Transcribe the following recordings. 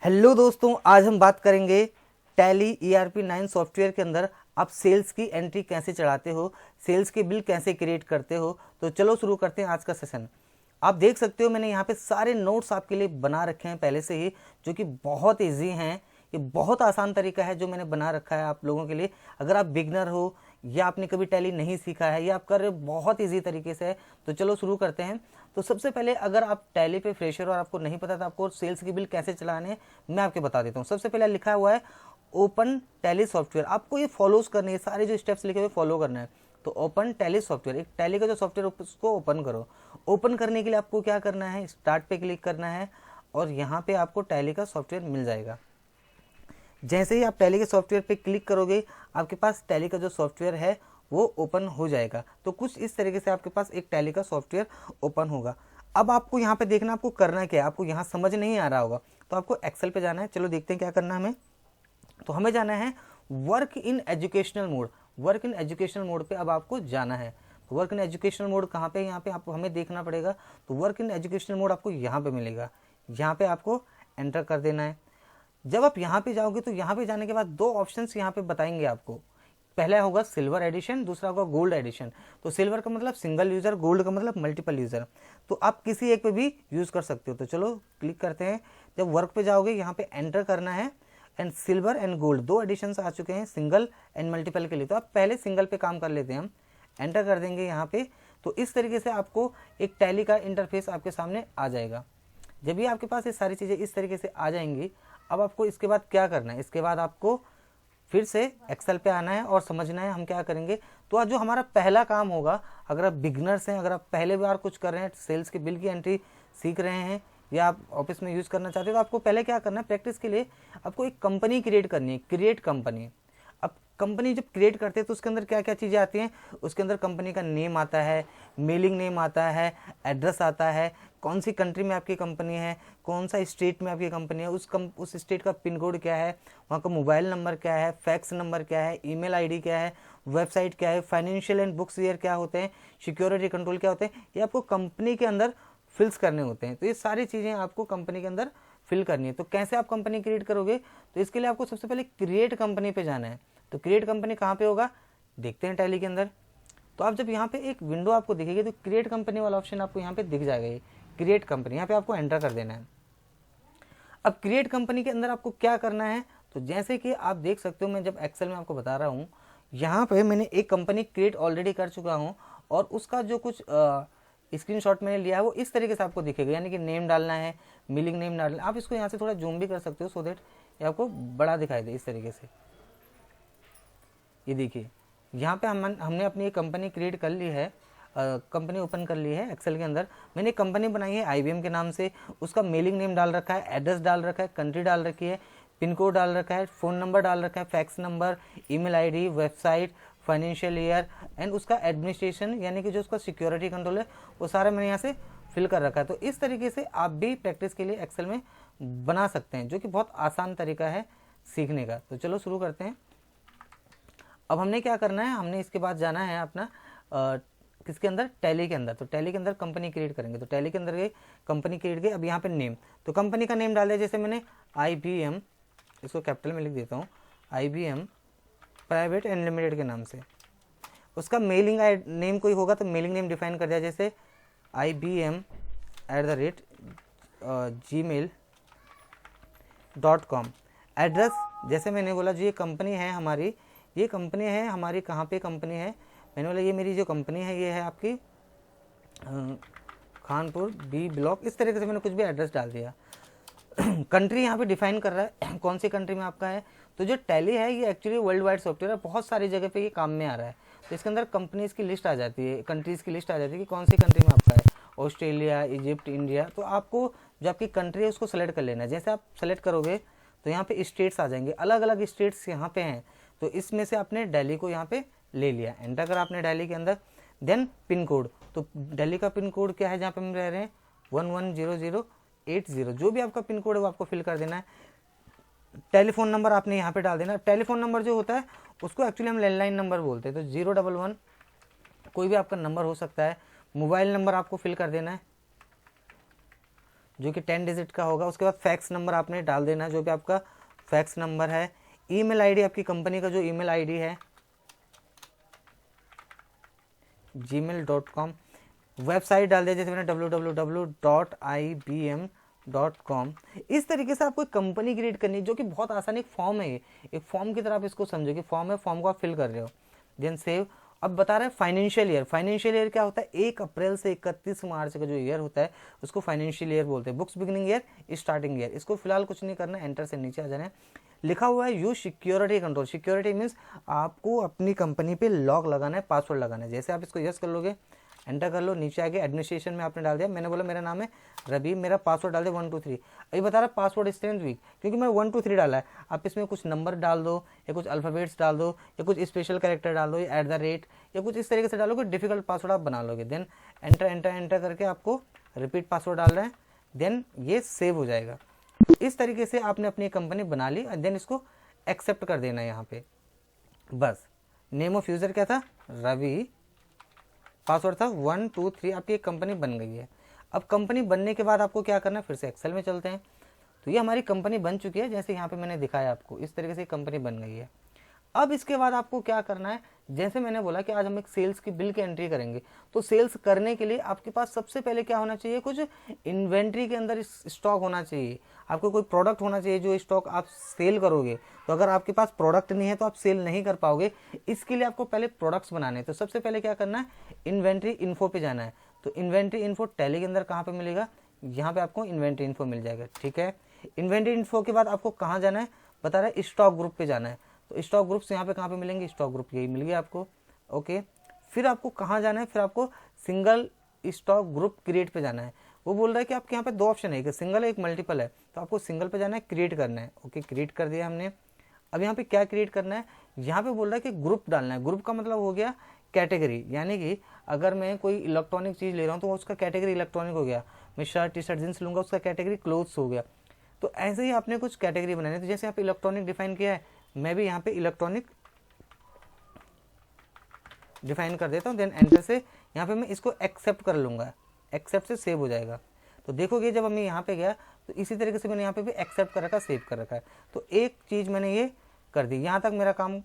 Hello दोस्तों, आज हम बात करेंगे टैली ERP 9 सॉफ्टवेयर के अंदर आप सेल्स की एंट्री कैसे चढ़ाते हो, सेल्स के बिल कैसे क्रिएट करते हो। तो चलो शुरू करते हैं आज का सेशन। आप देख सकते हो मैंने यहाँ पे सारे नोट्स आपके लिए बना रखे हैं पहले से ही, जो कि बहुत ईजी हैं। ये बहुत आसान तरीका है जो मैंने बना रखा है आप लोगों के लिए। अगर आप बिगनर हो या आपने कभी टैली नहीं सीखा है या आप कर रहे हो, बहुत ईजी तरीके से है। तो चलो शुरू करते हैं। तो सबसे पहले अगर आप टैली पे फ्रेशर हो और आपको नहीं पता था आपको सेल्स की बिल कैसे चलाने हैं, मैं आपको बता देता हूँ। सबसे पहले लिखा हुआ है ओपन टैली सॉफ्टवेयर, आपको ये फॉलोज करने हैं, सारे जो स्टेप्स लिखे हुए फॉलो करना है। तो ओपन टैली सॉफ्टवेयर, एक टैली का जो सॉफ्टवेयर उसको ओपन करो। ओपन करने के लिए आपको क्या करना है, स्टार्ट पे क्लिक करना है और यहाँ पे आपको टैली का सॉफ्टवेयर मिल जाएगा। जैसे ही आप टैली के सॉफ्टवेयर पे क्लिक करोगे आपके पास टैली का जो सॉफ्टवेयर है वो ओपन हो जाएगा। तो कुछ इस तरीके से आपके पास एक टैली का सॉफ्टवेयर ओपन होगा। अब आपको यहाँ पे देखना आपको करना क्या है। आपको यहाँ समझ नहीं आ रहा होगा तो आपको एक्सेल पे जाना है। चलो देखते हैं क्या करना है हमें। तो हमें जाना है work in educational mode. Work in educational mode पे अब आपको जाना है। तो वर्क इन एजुकेशनल मोड कहाँ पे, यहाँ पे आपको हमें देखना पड़ेगा। तो वर्क इन एजुकेशनल मोड आपको यहाँ पे मिलेगा, यहाँ पे आपको एंटर कर देना है। जब आप यहाँ पे जाओगे तो यहाँ पे जाने के बाद दो ऑप्शंस यहाँ पे बताएंगे आपको। पहला होगा सिल्वर एडिशन, दूसरा होगा गोल्ड एडिशन। तो सिल्वर का मतलब सिंगल यूजर, गोल्ड का मतलब मल्टीपल यूजर। तो आप किसी एक पे भी यूज कर सकते हो। तो चलो क्लिक करते हैं। जब वर्क पे जाओगे यहाँ पे एंटर करना है एंड सिल्वर एंड गोल्ड दो एडिशन आ चुके हैं सिंगल एंड मल्टीपल के लिए। तो आप पहले सिंगल पे काम कर लेते हैं, हम एंटर कर देंगे यहाँ पे। तो इस तरीके से आपको एक टैली का इंटरफेस आपके सामने आ जाएगा। जब भी आपके पास ये सारी चीज़ें इस तरीके से आ जाएंगी, अब आपको इसके बाद क्या करना है, इसके बाद आपको फिर से एक्सेल पे आना है और समझना है हम क्या करेंगे। तो आज जो हमारा पहला काम होगा, अगर आप बिगनर्स हैं, अगर आप पहले बार कुछ कर रहे हैं, सेल्स के बिल की एंट्री सीख रहे हैं या आप ऑफिस में यूज़ करना चाहते हो, तो आपको पहले क्या करना है, प्रैक्टिस के लिए आपको एक कंपनी क्रिएट करनी है, क्रिएट कंपनी। अब कंपनी जब क्रिएट करते हैं तो उसके अंदर क्या क्या चीज़ें आती हैं, उसके अंदर कंपनी का नेम आता है, मेलिंग नेम आता है, एड्रेस आता है, कौन सी कंट्री में आपकी कंपनी है, कौन सा स्टेट में आपकी कंपनी है, उस स्टेट का पिन कोड क्या है, वहाँ का मोबाइल नंबर क्या है, फैक्स नंबर क्या है, ईमेल आईडी क्या है, वेबसाइट क्या है, फाइनेंशियल एंड बुक्स ईयर क्या होते हैं, सिक्योरिटी कंट्रोल क्या होते हैं, ये आपको कंपनी के अंदर फिल्स करने होते हैं। तो ये सारी चीज़ें आपको कंपनी के अंदर फिल करनी है। तो कैसे आप कंपनी क्रिएट करोगे, तो इसके लिए आपको सबसे पहले क्रिएट कंपनी पे जाना है। तो क्रिएट कंपनी कहाँ पे होगा, देखते हैं टैली के अंदर। तो आप जब यहाँ पे एक विंडो आपको दिखेगी तो क्रिएट कंपनी वाला ऑप्शन आपको यहाँ पे दिख जाएगा, ये क्रिएट कंपनी, यहाँ पे आपको एंटर कर देना है। अब क्रिएट कंपनी के अंदर आपको क्या करना है, तो जैसे कि आप देख सकते हो, मैं जब एक्सेल में आपको बता रहा हूँ, यहाँ पे मैंने एक कंपनी क्रिएट ऑलरेडी कर चुका हूँ और उसका जो कुछ स्क्रीनशॉट मैंने लिया है वो इस तरीके से आपको दिखेगा। यानी कि नेम डालना है, मिलिंग नेम डालना है। आप इसको यहाँ से थोड़ा जूम भी कर सकते हो सो दैट ये आपको बड़ा दिखाई दे इस तरीके से। ये देखिए यहाँ पे हमने अपनी एक कंपनी क्रिएट कर ली है, कंपनी ओपन कर ली है एक्सेल के अंदर। मैंने एक कंपनी बनाई है IBM के नाम से, उसका मेलिंग नेम डाल रखा है, एड्रेस डाल रखा है, कंट्री डाल रखी है, पिन कोड डाल रखा है, फ़ोन नंबर डाल रखा है, fax number, email ID, website, financial year and उसका एडमिनिस्ट्रेशन यानी कि जो उसका सिक्योरिटी कंट्रोल है वो सारा मैंने यहाँ से फिल कर रखा है। तो इस तरीके से आप भी प्रैक्टिस के लिए एक्सेल में बना सकते हैं, जो कि बहुत आसान तरीका है सीखने का। तो चलो शुरू करते हैं। अब हमने क्या करना है, हमने इसके बाद जाना है अपना किसके अंदर, टैली के अंदर। तो टैली के अंदर कंपनी क्रिएट करेंगे। तो टैली के अंदर गए, कंपनी क्रिएट गई। अब यहाँ पे नेम, तो कंपनी का नेम डाल दिया, जैसे मैंने IBM, इसको कैपिटल में लिख देता हूँ, IBM प्राइवेट एंड लिमिटेड के नाम से। उसका मेलिंग नेम कोई होगा तो मेलिंग नेम डिफाइन कर दिया, जैसे IBM@gmail.com। एड्रेस, जैसे मैंने बोला जो ये कंपनी है हमारी, ये कंपनी है हमारी, कहाँ पे कंपनी है, मैंने बोला ये मेरी जो कंपनी है ये है आपकी खानपुर B ब्लॉक। इस तरीके से मैंने कुछ भी एड्रेस डाल दिया। कंट्री यहाँ पे डिफाइन कर रहा है कौन सी कंट्री में आपका है। तो जो टैली है ये एक्चुअली वर्ल्ड वाइड सॉफ्टवेयर है, बहुत सारी जगह पे ये काम में आ रहा है। तो इसके अंदर कंपनीज की लिस्ट आ जाती है, कंट्रीज़ की लिस्ट आ जाती है कि कौन सी कंट्री में आपका है, ऑस्ट्रेलिया, इजिप्ट, इंडिया। तो आपको जो आपकी कंट्री है उसको सेलेक्ट कर लेना है। जैसे आप सेलेक्ट करोगे तो यहाँ पे स्टेट्स आ जाएंगे, अलग अलग स्टेट्स यहाँ पे हैं। तो इसमें से आपने दिल्ली को यहाँ पे ले लिया, एंटर करा आपने दिल्ली के अंदर। देन पिन कोड, तो दिल्ली का पिन कोड क्या है जहाँ पे हम रह रहे हैं, 110080। जो भी आपका पिन कोड है वो आपको फिल कर देना है। टेलीफोन नंबर आपने यहाँ पे डाल देना। टेलीफोन नंबर जो होता है उसको एक्चुअली हम लैंडलाइन नंबर बोलते हैं। तो 011 कोई भी आपका नंबर हो सकता है। मोबाइल नंबर आपको फिल कर देना है। जो कि 10 डिजिट का होगा। उसके बाद फैक्स नंबर आपने डाल देना है, जो कि आपका फैक्स नंबर है। ईमेल आईडी, आपकी कंपनी का जो ईमेल आईडी है gmail.com। वेबसाइट डाल दिया, जैसे मैंने www.ibm.com। इस तरीके से आपको एक कंपनी क्रिएट करनी है, जो कि बहुत आसान, एक फॉर्म है। ये एक फॉर्म की तरह आप इसको समझो कि फॉर्म है, फॉर्म को आप फिल कर रहे हो। Then save. अब बता रहा है फाइनेंशियल ईयर। फाइनेंशियल ईयर क्या होता है? 1 अप्रैल से 31 मार्च का जो ईयर होता है उसको फाइनेंशियल ईयर बोलते हैं। Books beginning year, starting year. इसको फिलहाल कुछ नहीं करना, एंटर से नीचे आ जाना है। लिखा हुआ है use security control. Security means आपको अपनी कंपनी पे लॉक लगाना है, पासवर्ड लगाना है। जैसे आप इसको यस कर लोगे, एंटर कर लो, नीचे आके एडमिनिस्ट्रेशन में आपने डाल दिया। मैंने बोला मेरा नाम है रवि, मेरा पासवर्ड डाल दिया 1 2 3। अभी बता रहा पासवर्ड स्ट्रेंथ वीक, क्योंकि मैं 1 2 3 डाला है। आप इसमें कुछ नंबर डाल दो, या कुछ अल्फ़ाबेट्स डाल दो, या कुछ स्पेशल कैरेक्टर डाल दो, या @ या कुछ इस तरीके से डालोगे, डिफिकल्ट पासवर्ड आप बना लोगे। देन एंटर एंटर एंटर करके आपको रिपीट पासवर्ड डाल रहे हैं। देन ये सेव हो जाएगा। इस तरीके से आपने अपनी कंपनी बना ली। देन इसको एक्सेप्ट कर देना है यहाँ पे, बस। नेम ऑफ यूज़र क्या था? रवि। पासवर्ड था 1 2 3। आपकी एक कंपनी बन गई है। अब कंपनी बनने के बाद आपको क्या करना है? फिर से एक्सेल में चलते हैं। तो ये हमारी कंपनी बन चुकी है, जैसे यहाँ पे मैंने दिखाया आपको, इस तरीके से कंपनी बन गई है। अब इसके बाद आपको क्या करना है? जैसे मैंने बोला कि आज हम एक सेल्स की बिल की एंट्री करेंगे, तो सेल्स करने के लिए आपके पास सबसे पहले क्या होना चाहिए? कुछ इन्वेंट्री के अंदर स्टॉक होना चाहिए। आपको कोई प्रोडक्ट होना चाहिए जो स्टॉक आप सेल करोगे। तो अगर आपके पास प्रोडक्ट नहीं है तो आप सेल नहीं कर पाओगे। इसके लिए आपको पहले प्रोडक्ट्स बनाने हैं। तो सबसे पहले क्या करना है? इन्वेंट्री इन्फो पे जाना है। तो इन्वेंट्री इन्फो टैली के अंदर कहाँ पे मिलेगा? यहाँ पे आपको इन्वेंट्री इन्फो मिल जाएगा, ठीक है। इन्वेंट्री इन्फो के बाद आपको कहाँ जाना है? बता रहा है स्टॉक ग्रुप पे जाना है। तो स्टॉक ग्रुप्स यहाँ पे कहाँ पे मिलेंगे? स्टॉक ग्रुप यही मिल गया आपको, ओके। फिर आपको कहाँ जाना है? फिर आपको सिंगल स्टॉक ग्रुप क्रिएट पे जाना है। वो बोल रहा है कि आपके यहाँ पे 2 ऑप्शन है, एक सिंगल है, एक मल्टीपल है। तो आपको सिंगल पे जाना है, क्रिएट करना है, ओके। क्रिएट कर दिया हमने। अब यहाँ पे क्या क्रिएट करना है? यहाँ पे बोल रहा है कि ग्रुप डालना है। ग्रुप का मतलब हो गया कैटेगरी, यानी कि अगर मैं कोई इलेक्ट्रॉनिक चीज़ ले रहा हूँ तो उसका कैटेगरी इलेक्ट्रॉनिक हो गया। मैं शर्ट टी शर्ट जींस लूँगा, उसका कैटेगरी क्लोथ्स हो गया। तो ऐसे ही आपने कुछ कैटेगरी बनानी है। तो जैसे यहाँ पे इलेक्ट्रॉनिक डिफाइन किया है, मैं भी यहाँ पे इलेक्ट्रॉनिक डिफाइन कर देता हूँ। देन एंटर से यहाँ पे मैं इसको एक्सेप्ट कर लूँगा। एक्सेप्ट से सेव हो जाएगा। तो देखोगे जब मैं यहाँ पे गया तो इसी तरीके से मैंने यहाँ पे भी एक्सेप्ट कर रखा, सेव कर रखा है। तो एक चीज़ मैंने ये कर दी, यहाँ तक मेरा काम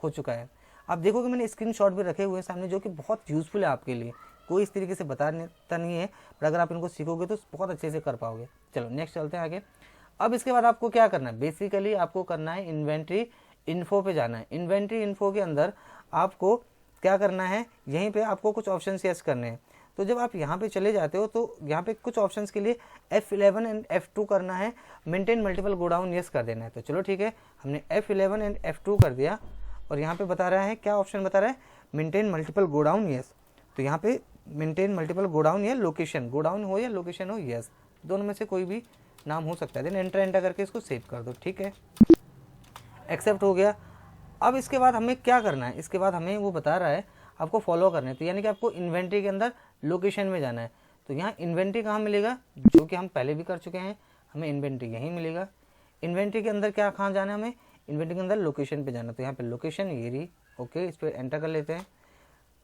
हो चुका है। आप देखोगे मैंने स्क्रीनशॉट भी रखे हुए हैं सामने, जो कि बहुत यूज़फुल है आपके लिए। कोई इस तरीके से बताता नहीं है, पर अगर आप इनको सीखोगे तो बहुत अच्छे से कर पाओगे। चलो नेक्स्ट चलते हैं आगे। अब इसके बाद आपको क्या करना है? बेसिकली आपको करना है इन्वेंट्री इन्फो पे जाना है। इन्वेंट्री इन्फो के अंदर आपको क्या करना है? यहीं पे आपको कुछ ऑप्शन यस करने हैं। तो जब आप यहाँ पे चले जाते हो तो यहाँ पे कुछ ऑप्शंस के लिए F11 एंड F2 करना है। मेंटेन मल्टीपल गोडाउन यस कर देना है। तो चलो ठीक है, हमने F11 एंड F2 कर दिया। और यहाँ पे बता रहा है, क्या ऑप्शन बता रहा है? Maintain multiple godown yes. तो यहाँ पे मेंटेन मल्टीपल गोडाउन या लोकेशन, गोडाउन हो या लोकेशन हो, यस, दोनों में से कोई भी नाम हो सकता है। देन एंटर एंटर करके इसको सेव कर दो, ठीक है। एक्सेप्ट हो गया। अब इसके बाद हमें क्या करना है? इसके बाद हमें वो बता रहा है आपको फॉलो करना है। तो यानी कि आपको इन्वेंट्री के अंदर लोकेशन में जाना है। तो यहाँ इन्वेंट्री कहाँ मिलेगा? जो कि हम पहले भी कर चुके हैं, हमें इन्वेंट्री यहीं मिलेगा। इन्वेंट्री के अंदर क्या कहाँ जाना है? हमें इन्वेंट्री के अंदर लोकेशन पे जाना। तो यहाँ पे लोकेशन ये रही, ओके, इस पर एंटर कर लेते हैं।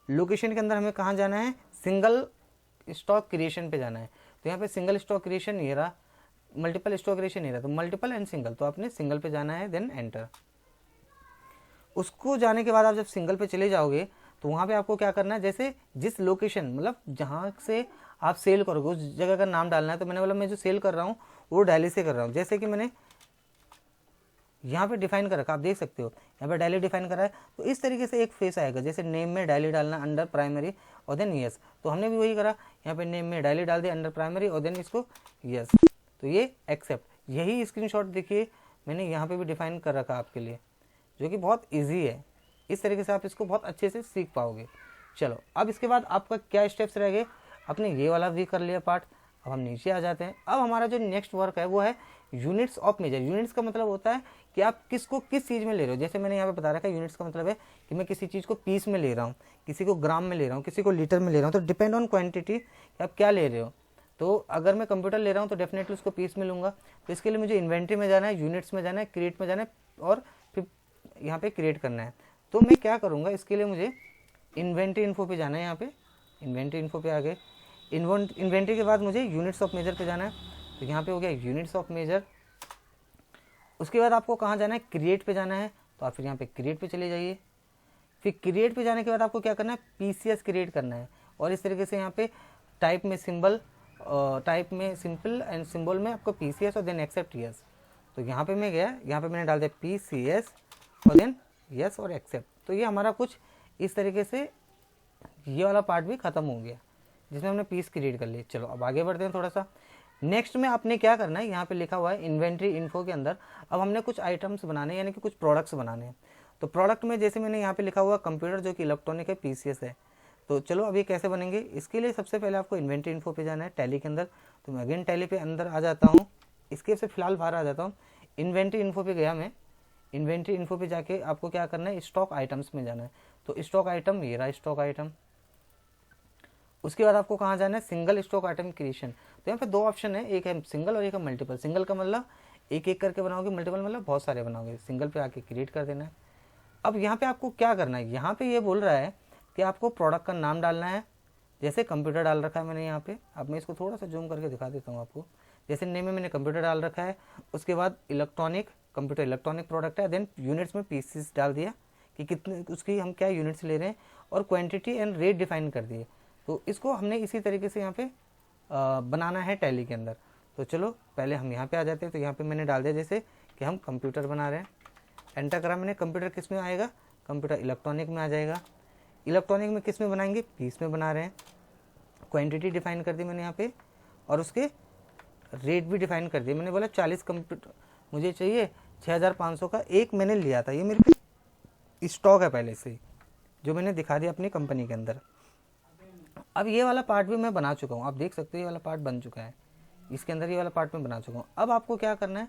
लोकेशन के अंदर हमें कहाँ जाना है? सिंगल स्टॉक क्रिएशन पे जाना है। तो यहाँ पे सिंगल स्टॉक क्रिएशन ये रहा, मल्टीपल स्टॉक क्रिएशन ये रहा। तो मल्टीपल एंड सिंगल, तो आपने सिंगल पे जाना है। Then enter. उसको जाने के बाद आप जब सिंगल पे चले जाओगे तो वहाँ पे आपको क्या करना है? जैसे जिस लोकेशन, मतलब जहाँ से आप सेल करोगे उस जगह का नाम डालना है। तो मैंने बोला मैं जो सेल कर रहा हूँ वो दिल्ली से कर रहा हूँ। जैसे कि मैंने यहाँ पे डिफाइन कर रखा, आप देख सकते हो यहाँ पे दिल्ली डिफाइन करा है। तो इस तरीके से एक फेस आएगा, जैसे नेम में दिल्ली डालना, अंडर प्राइमरी और देन यस। तो हमने भी वही करा, यहाँ पे नेम में दिल्ली डाल दिया, अंडर प्राइमरी और देन इसको यस। तो ये एक्सेप्ट, यही स्क्रीनशॉट देखिए मैंने यहाँ पे भी डिफाइन कर रखा आपके लिए, जो कि बहुत ईजी है। इस तरीके से आप इसको बहुत अच्छे से सीख पाओगे। चलो अब इसके बाद आपका क्या स्टेप्स रह गए? आपने ये वाला भी कर लिया पार्ट। अब हम नीचे आ जाते हैं। अब हमारा जो नेक्स्ट वर्क है वो है यूनिट्स ऑफ मेजर। यूनिट्स का मतलब होता है कि आप किसको किस चीज़ में ले रहे हो। जैसे मैंने यहाँ पे बता रखा है, यूनिट्स का मतलब है कि मैं किसी चीज़ को पीस में ले रहा हूँ, किसी को ग्राम में ले रहा हूँ, किसी को लीटर में ले रहा हूँ। तो डिपेंड ऑन क्वान्टिटी कि आप क्या ले रहे हो। तो अगर मैं कंप्यूटर ले रहा हूँ तो डेफिनेटली उसको पीस में लूँगा। तो इसके लिए मुझे इन्वेंट्री में जाना है, यूनिट्स में जाना है, क्रिएट में जाना है और फिर यहाँ पे क्रिएट करना है। तो मैं क्या करूँगा? इसके लिए मुझे इन्वेंट्री इन्फो पे जाना है। यहाँ पे इन्वेंट्री इन्फो पे आ गए। इन्वेंट्री के बाद मुझे यूनिट्स ऑफ मेजर पे जाना है। तो यहाँ पे हो गया यूनिट्स ऑफ मेजर। उसके बाद आपको कहाँ जाना है, क्रिएट पे जाना है, तो आप फिर यहाँ पे क्रिएट पे चले जाइए। फिर क्रिएट पे जाने के बाद आपको क्या करना है, पीसीएस क्रिएट करना है। और इस तरीके से यहाँ पे टाइप में सिंबल, टाइप में सिंपल एंड सिंबल में आपको पीसीएस और देन एक्सेप्ट यस। तो यहाँ पे मैं गया, यहाँ पे मैंने डाल दिया पीसीएस और देन यस और एक्सेप्ट। तो ये हमारा कुछ इस तरीके से ये वाला पार्ट भी खत्म हो गया जिसमें हमने पीस क्रिएट कर लिए। चलो अब आगे बढ़ते हैं थोड़ा सा। नेक्स्ट में आपने क्या करना है, यहाँ पे लिखा हुआ है इन्वेंट्री इन्फो के अंदर अब हमने कुछ आइटम्स बनाने यानी कि कुछ प्रोडक्ट्स बनाने हैं। तो प्रोडक्ट में जैसे मैंने यहाँ पे लिखा हुआ कंप्यूटर जो कि इलेक्ट्रॉनिक है, पीसीएस है। तो चलो अब ये कैसे बनेंगे, इसके लिए सबसे पहले आपको इन्वेंट्री इन्फो पे जाना है टैली के अंदर। तो मैं अगेन टैली पे अंदर आ जाता हूँ, इसके से फिलहाल बाहर आ जाता हूँ। इन्वेंट्री इन्फो पे गया मैं, इन्वेंट्री इन्फो पे जाके आपको क्या करना है, स्टॉक आइटम्स में जाना है। तो स्टॉक आइटम ये रहा स्टॉक आइटम। उसके बाद आपको कहाँ जाना है, सिंगल स्टॉक आइटम क्रिएशन। तो यहाँ पे दो ऑप्शन है, एक है सिंगल और एक है मल्टीपल। सिंगल का मतलब एक एक करके बनाओगे, मल्टीपल मतलब बहुत सारे बनाओगे। सिंगल पे आके क्रिएट कर देना है। अब यहाँ पे आपको क्या करना है, यहाँ पे ये बोल रहा है कि आपको प्रोडक्ट का नाम डालना है। जैसे कंप्यूटर डाल रखा है मैंने यहाँ पे, अब मैं इसको थोड़ा सा जूम करके दिखा देता हूँ आपको। जैसे नेम में मैंने कंप्यूटर डाल रखा है, उसके बाद इलेक्ट्रॉनिक, कंप्यूटर इलेक्ट्रॉनिक प्रोडक्ट है, देन यूनिट्स में पीसीस डाल दिया कि कितने उसकी हम क्या यूनिट्स ले रहे हैं, और क्वांटिटी एंड रेट डिफाइन कर दिए। तो इसको हमने इसी तरीके से यहाँ पे बनाना है टैली के अंदर। तो चलो पहले हम यहाँ पे आ जाते हैं। तो यहाँ पे मैंने डाल दिया जैसे कि हम कंप्यूटर बना रहे हैं, एंटर करा मैंने। कंप्यूटर किस में आएगा, कंप्यूटर इलेक्ट्रॉनिक में आ जाएगा। इलेक्ट्रॉनिक में किस में बनाएंगे, पीस में बना रहे हैं। क्वांटिटी डिफाइन कर दी मैंने यहाँ पे, और उसके रेट भी डिफाइन कर दिए। मैंने बोला 40 कंप्यूटर मुझे चाहिए, 6500 का एक मैंने लिया था, ये मेरे पे स्टॉक है पहले से जो मैंने दिखा दिया अपनी कंपनी के अंदर। अब ये वाला पार्ट भी मैं बना चुका हूँ, आप देख सकते हो ये वाला पार्ट बन चुका है, इसके अंदर ये वाला पार्ट मैं बना चुका हूँ। अब आपको क्या करना है,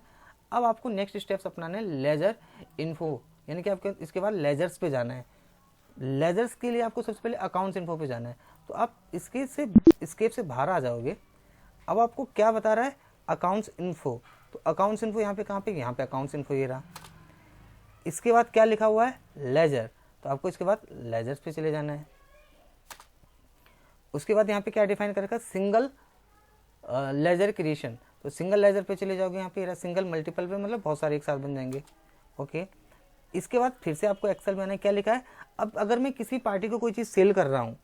अब आपको नेक्स्ट स्टेप्स अपनाने हैं लेजर इन्फो, यानी कि आपके इसके बाद लेजर्स पे जाना है। लेजर्स के लिए आपको सबसे पहले अकाउंट्स इन्फो पे जाना है। तो आप इसके से स्केप से बाहर आ जाओगे। अब आपको क्या बता रहा है, अकाउंट्स इन्फो। तो अकाउंट्स इन्फो यहाँ पे कहाँ पे, यहाँ पे अकाउंट्स इन्फो ये रहा। इसके बाद क्या लिखा हुआ है, लेजर। तो आपको इसके बाद लेजर्स पे चले जाना है। उसके बाद यहाँ पे क्या डिफाइन कर रखा है, सिंगल लेजर क्रिएशन। तो सिंगल लेजर पे चले जाओगे, यहाँ पे सिंगल, मल्टीपल पे मतलब बहुत सारे एक साथ बन जाएंगे। ओके, इसके बाद फिर से आपको एक्सेल में आना है। क्या लिखा है, अब अगर मैं किसी पार्टी को कोई चीज़ सेल कर रहा हूँ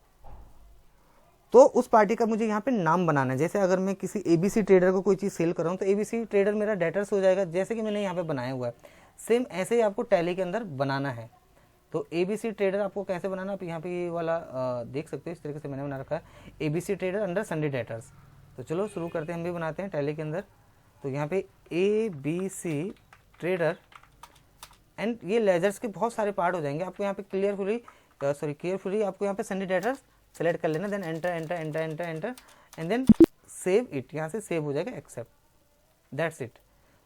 तो उस पार्टी का मुझे यहाँ पे नाम बनाना है। जैसे अगर मैं किसी एबीसी ट्रेडर को कोई चीज़ सेल कर रहा हूँ तो एबीसी ट्रेडर मेरा डेटर्स हो जाएगा, जैसे कि मैंने यहाँ पे बनाया हुआ है। सेम ऐसे ही आपको टैली के अंदर बनाना है। तो एबीसी ट्रेडर आपको कैसे बनाना, आप यहाँ पे ये वाला देख सकते हो, इस तरीके से मैंने बना रखा है, ABC trader under Sunday debtors. तो चलो शुरू करते हैं, हम भी बनाते हैं टैली के अंदर। तो यहाँ पे एबीसी ट्रेडर एंड ये लेजर्स के बहुत सारे पार्ट हो जाएंगे। आपको यहाँ पे केयरफुली आपको यहाँ पे संडे डेटर्स सेलेक्ट कर लेना, then enter enter enter enter enter and then save it, यहाँ से सेव हो जाएगा एक्सेप्ट, दैट्स इट।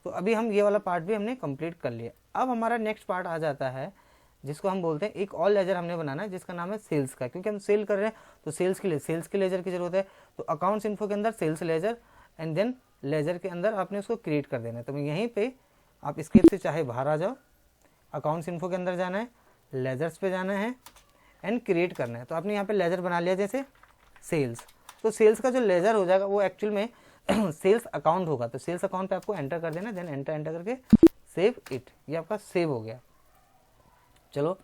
तो अभी हम ये वाला पार्ट भी हमने कंप्लीट कर लिया। अब हमारा नेक्स्ट पार्ट आ जाता है जिसको हम बोलते हैं, एक और लेजर हमने बनाना है जिसका नाम है सेल्स का, क्योंकि हम सेल कर रहे हैं तो सेल्स के लिए सेल्स के लेजर की जरूरत है। तो अकाउंट्स इन्फो के अंदर sales ledger and then ledger के अंदर आपने उसको क्रिएट कर देना है। तो मैं यहीं पे आप स्केप से चाहे बाहर आ जाओ, अकाउंट्स इन्फो के अंदर जाना है, लेजर्स पे जाना है एंड क्रिएट करना है। तो आपने यहाँ पे लेजर बना लिया जैसे सेल्स। तो सेल्स का जो लेजर हो जाएगा वो एक्चुअल में सेल्स अकाउंट होगा। तो सेल्स अकाउंट पे आपको एंटर कर देना, देन एंटर एंटर करके सेव इट, ये आपका सेव हो गया। चलो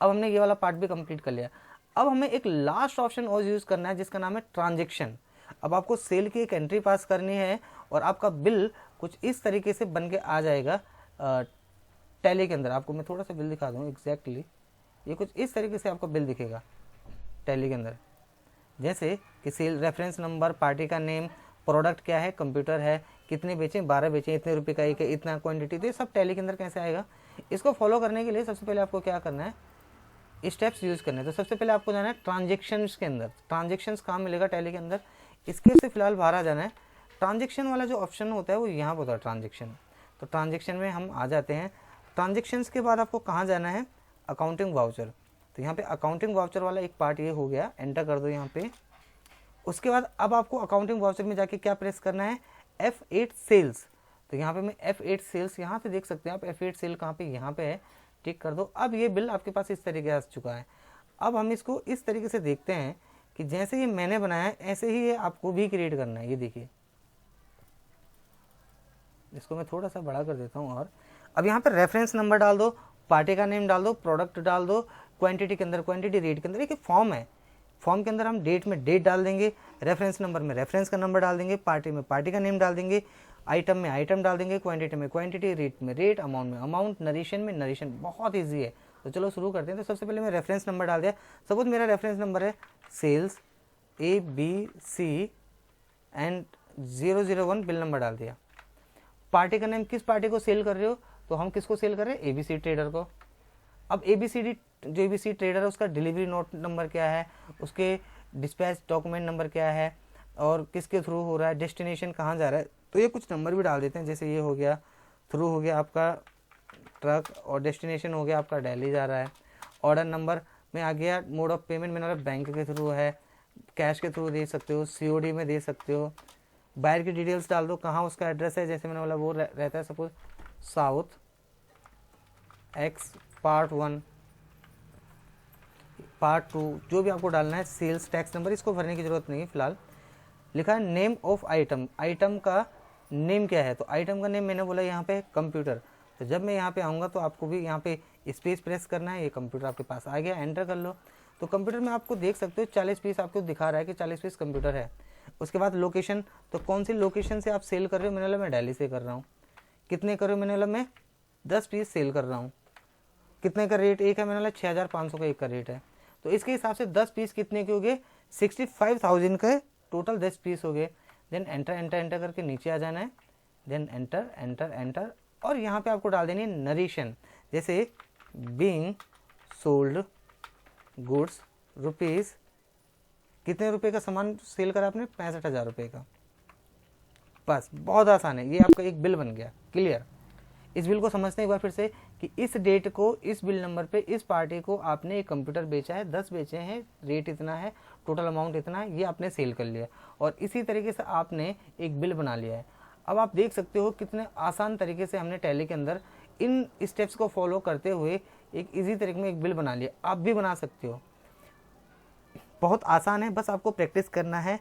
अब हमने ये वाला पार्ट भी कंप्लीट कर लिया। अब हमें एक लास्ट ऑप्शन और यूज़ करना है जिसका नाम है ट्रांजेक्शन। अब आपको सेल की एक एंट्री पास करनी है और आपका बिल कुछ इस तरीके से बन के आ जाएगा टैली के अंदर। आपको मैं थोड़ा सा बिल दिखा दूँ एग्जैक्टली, ये कुछ इस तरीके से आपको बिल दिखेगा टैली के अंदर, जैसे कि सेल रेफरेंस नंबर, पार्टी का नेम, प्रोडक्ट क्या है, कंप्यूटर है, कितने बेचें, 12 बेचें, इतने रुपए का एक है, इतना क्वांटिटी। तो ये सब टैली के अंदर कैसे आएगा, इसको फॉलो करने के लिए सबसे पहले आपको क्या करना है, स्टेप्स यूज़ करने हैं। तो सबसे पहले आपको जाना है ट्रांजेक्शन्स के अंदर। ट्रांजेक्शन्स कहाँ मिलेगा टैली के अंदर, इसके से फिलहाल बाहर आ जाना है। ट्रांजेक्शन वाला जो ऑप्शन होता है वो यहाँ पर होता है ट्रांजेक्शन। तो ट्रांजेक्शन में हम आ जाते हैं। ट्रांजेक्शन्स के बाद आपको कहाँ जाना है, अकाउंटिंग वाउचर। तो यहाँ पे अकाउंटिंग वाउचर वाला एक पार्ट ये हो गया, एंटर कर दो यहाँ पे। उसके बाद अब आपको अकाउंटिंग वाउचर में जाके क्या प्रेस करना है, F8 सेल्स। तो यहाँ पे मैं F8 सेल्स, यहाँ पे देख सकते हैं आप F8 सेल कहाँ पे, यहाँ पे है, टिक कर दो। अब ये बिल आपके पास इस तरीके से आ चुका है। अब हम इसको इस तरीके से देखते हैं कि जैसे ये मैंने बनाया है ऐसे ही ये आपको भी क्रिएट करना है। ये देखिए इसको मैं थोड़ा सा बड़ा कर देता हूँ। और अब यहाँ पर रेफरेंस नंबर डाल दो, पार्टी का नेम डाल दो, प्रोडक्ट डाल दो, क्वांटिटी के अंदर क्वांटिटी, रेट के अंदर एक फॉर्म है, फॉर्म के अंदर हम डेट में डेट डाल देंगे, रेफरेंस नंबर में रेफरेंस का नंबर डाल देंगे, पार्टी में पार्टी का नेम डाल देंगे, आइटम में आइटम डाल देंगे, क्वांटिटी में क्वांटिटी, रेट में रेट, अमाउंट में अमाउंट, नरेशन में नरेशन। बहुत ईजी है। तो चलो शुरू करते हैं। तो सबसे पहले मैं रेफरेंस नंबर डाल दिया। सपोज मेरा रेफरेंस नंबर है sales ABC and 001, bill number डाल दिया। पार्टी का नेम, किस पार्टी को सेल कर रहे हो, तो हम किसको सेल कर रहे हैं, ABC ट्रेडर को। अब ABCD जो ABC ट्रेडर है उसका डिलीवरी नोट नंबर क्या है, उसके डिस्पैच डॉक्यूमेंट नंबर क्या है, और किसके थ्रू हो रहा है, डेस्टिनेशन कहाँ जा रहा है, तो ये कुछ नंबर भी डाल देते हैं। जैसे ये हो गया, थ्रू हो गया आपका ट्रक, और डेस्टिनेशन हो गया आपका दिल्ली जा रहा है। ऑर्डर नंबर में आ गया, मोड ऑफ पेमेंट में मतलब बैंक के थ्रू है, कैश के थ्रू दे सकते हो, COD में दे सकते हो। बायर की डिटेल्स डाल दो, कहाँ उसका एड्रेस है, जैसे मैंने बोला वो रहता है suppose south X part 1 part 2, जो भी आपको डालना है। सेल्स टैक्स नंबर, इसको भरने की जरूरत नहीं है फिलहाल। लिखा है नेम ऑफ आइटम, आइटम का नेम क्या है, तो आइटम का नेम मैंने बोला यहाँ पे कंप्यूटर। तो जब मैं यहाँ पे आऊँगा तो आपको भी यहाँ पे स्पेस प्रेस करना है, ये कंप्यूटर आपके पास आ गया, एंटर कर लो। तो कंप्यूटर में आपको देख सकते हो 40 पीस आपको दिखा रहा है कि 40 पीस कंप्यूटर है। उसके बाद लोकेशन, तो कौन सी लोकेशन से आप सेल कर रहे हो, मैंने बोला मैं दिल्ली से कर रहा हूँ। कितने कर रहे हो, मैंने बोला मैं 10 पीस सेल कर रहा हूँ। कितने का रेट, एक है, मैंने बोला 6500 का एक का रेट है। तो इसके हिसाब से 10 पीस कितने के हो गए, 65,000 के टोटल 10 पीस हो गए। देन एंटर एंटर एंटर करके नीचे आ जाना है, देन एंटर एंटर एंटर, और यहाँ पे आपको डाल देनी है नरेशन, जैसे बीइंग सोल्ड गुड्स रुपीज़, कितने रुपए का सामान सेल करा आपने, 65,000 रुपये का। बस बहुत आसान है, ये आपका एक बिल बन गया। क्लियर। इस बिल को समझते हैं एक बार फिर से कि इस डेट को, इस बिल नंबर पे, इस पार्टी को आपने एक कंप्यूटर बेचा है, 10 बेचे हैं, रेट इतना है, टोटल अमाउंट इतना है, ये आपने सेल कर लिया, और इसी तरीके से आपने एक बिल बना लिया है। अब आप देख सकते हो कितने आसान तरीके से हमने टैली के अंदर इन स्टेप्स को फॉलो करते हुए एक ईजी तरीके में एक बिल बना लिया। आप भी बना सकते हो, बहुत आसान है, बस आपको प्रैक्टिस करना है।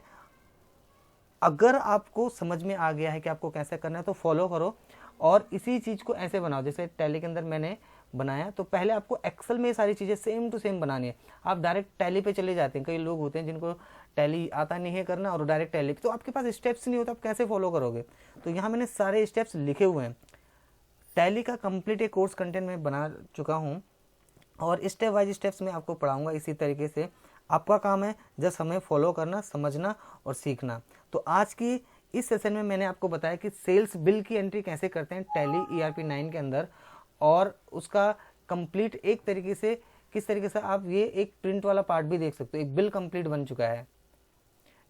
अगर आपको समझ में आ गया है कि आपको कैसे करना है तो फॉलो करो, और इसी चीज़ को ऐसे बनाओ जैसे टैली के अंदर मैंने बनाया। तो पहले आपको एक्सेल में ये सारी चीज़ें सेम टू सेम बनानी है। आप डायरेक्ट टैली पे चले जाते हैं, कई लोग होते हैं जिनको टैली आता नहीं है करना, और डायरेक्ट टैली, तो आपके पास स्टेप्स नहीं होता, आप कैसे फॉलो करोगे। तो यहाँ मैंने सारे स्टेप्स लिखे हुए हैं। टैली का कंप्लीट एक कोर्स कंटेंट मैं बना चुका हूँ, और स्टेप वाइज स्टेप्स में आपको पढ़ाऊँगा इसी तरीके से। आपका काम है जस्ट हमें फॉलो करना, समझना और सीखना। तो आज की इस सेशन में मैंने आपको बताया कि सेल्स बिल की एंट्री कैसे करते हैं टैली ERP 9 के अंदर, और उसका कंप्लीट एक तरीके से किस तरीके से आप ये एक प्रिंट वाला पार्ट भी देख सकते हो, एक बिल कंप्लीट बन चुका है।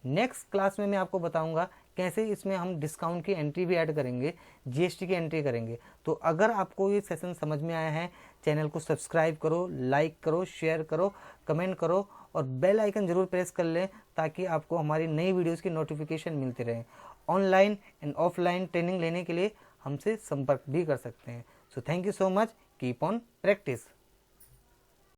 नेक्स्ट क्लास में मैं आपको बताऊंगा कैसे इसमें हम डिस्काउंट की एंट्री भी ऐड करेंगे, GST की एंट्री करेंगे। तो अगर आपको ये सेशन समझ में आया है, चैनल को सब्सक्राइब करो, लाइक करो, शेयर करो, कमेंट करो, और बेल आइकन जरूर प्रेस कर लें ताकि आपको हमारी नई वीडियोस की नोटिफिकेशन मिलती रहे। ऑनलाइन एंड ऑफलाइन ट्रेनिंग लेने के लिए हमसे संपर्क भी कर सकते हैं। So thank you so much, keep on practice.